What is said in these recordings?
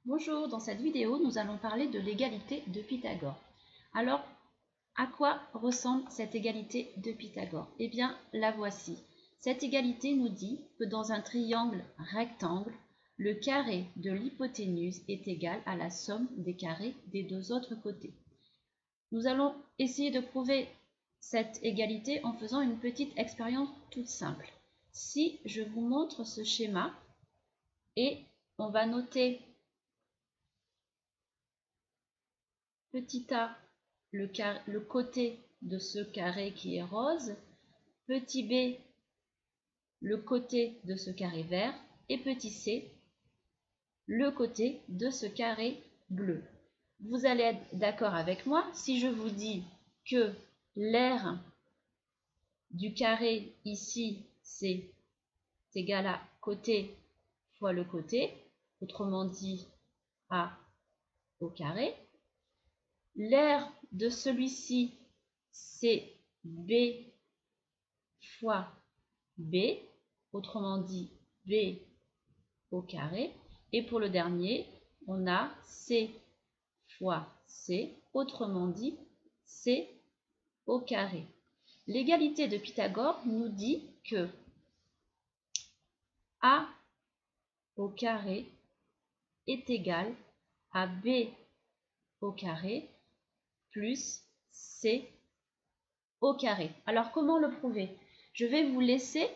Bonjour, dans cette vidéo, nous allons parler de l'égalité de Pythagore. Alors, à quoi ressemble cette égalité de Pythagore? Eh bien, la voici. Cette égalité nous dit que dans un triangle rectangle, le carré de l'hypoténuse est égal à la somme des carrés des deux autres côtés. Nous allons essayer de prouver cette égalité en faisant une petite expérience toute simple. Si je vous montre ce schéma et on va noter petit a, le côté de ce carré qui est rose, petit b, le côté de ce carré vert, et petit c, le côté de ce carré bleu. Vous allez être d'accord avec moi si je vous dis que l'aire du carré ici, c'est égal à côté fois le côté, autrement dit a au carré. L'aire de celui-ci, c'est B fois B, autrement dit B au carré. Et pour le dernier, on a C fois C, autrement dit C au carré. L'égalité de Pythagore nous dit que A au carré est égal à B au carré plus C au carré. Alors comment le prouver? Je vais vous laisser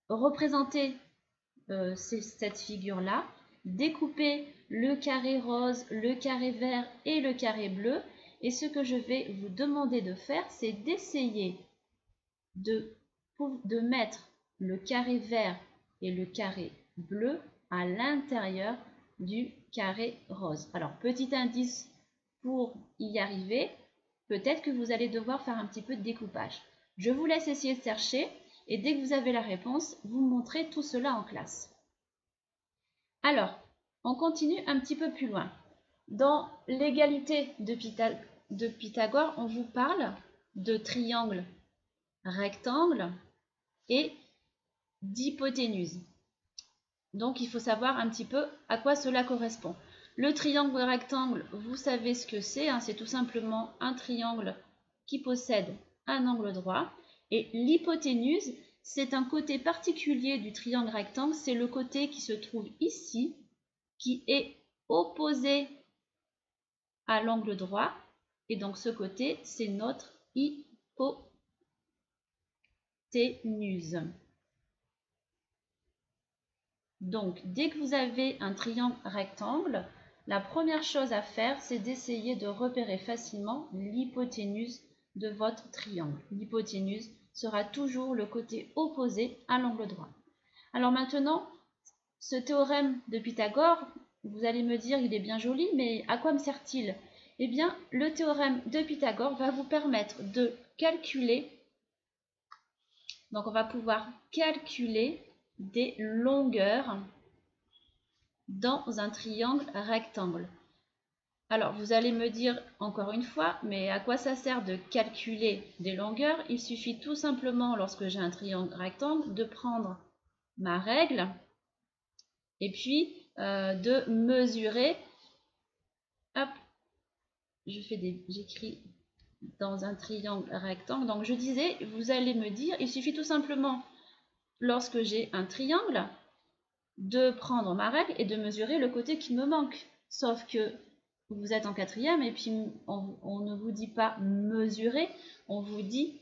représenter cette figure-là, découper le carré rose, le carré vert et le carré bleu. Et ce que je vais vous demander de faire, c'est d'essayer de mettre le carré vert et le carré bleu à l'intérieur du carré rose. Alors, petit indice pour y arriver, peut-être que vous allez devoir faire un petit peu de découpage. Je vous laisse essayer de chercher et dès que vous avez la réponse, vous montrez tout cela en classe. Alors, on continue un petit peu plus loin. Dans l'égalité de Pythagore, on vous parle de triangle rectangle et d'hypoténuse. Donc, il faut savoir un petit peu à quoi cela correspond. Le triangle rectangle, vous savez ce que c'est, hein, c'est tout simplement un triangle qui possède un angle droit. Et l'hypoténuse, c'est un côté particulier du triangle rectangle, c'est le côté qui se trouve ici, qui est opposé à l'angle droit. Et donc, ce côté, c'est notre hypoténuse. Donc, dès que vous avez un triangle rectangle, la première chose à faire, c'est d'essayer de repérer facilement l'hypoténuse de votre triangle. L'hypoténuse sera toujours le côté opposé à l'angle droit. Alors maintenant, ce théorème de Pythagore, vous allez me dire, il est bien joli, mais à quoi me sert-il? Eh bien, le théorème de Pythagore va vous permettre de calculer, donc on va pouvoir calculer des longueurs dans un triangle rectangle. Alors, vous allez me dire encore une fois, mais à quoi ça sert de calculer des longueurs? Il suffit tout simplement, lorsque j'ai un triangle rectangle, de prendre ma règle et puis de mesurer. Hop, j'écris dans un triangle rectangle. Donc, je disais, vous allez me dire, il suffit tout simplement, lorsque j'ai un triangle, de prendre ma règle et de mesurer le côté qui me manque. Sauf que vous êtes en quatrième et puis on ne vous dit pas mesurer, on vous dit,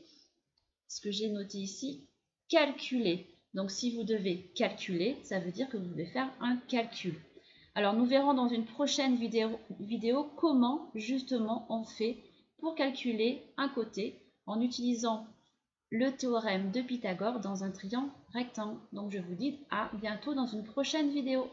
ce que j'ai noté ici, calculer. Donc si vous devez calculer, ça veut dire que vous devez faire un calcul. Alors nous verrons dans une prochaine vidéo comment justement on fait pour calculer un côté en utilisant le théorème de Pythagore dans un triangle rectangle. Donc je vous dis à bientôt dans une prochaine vidéo.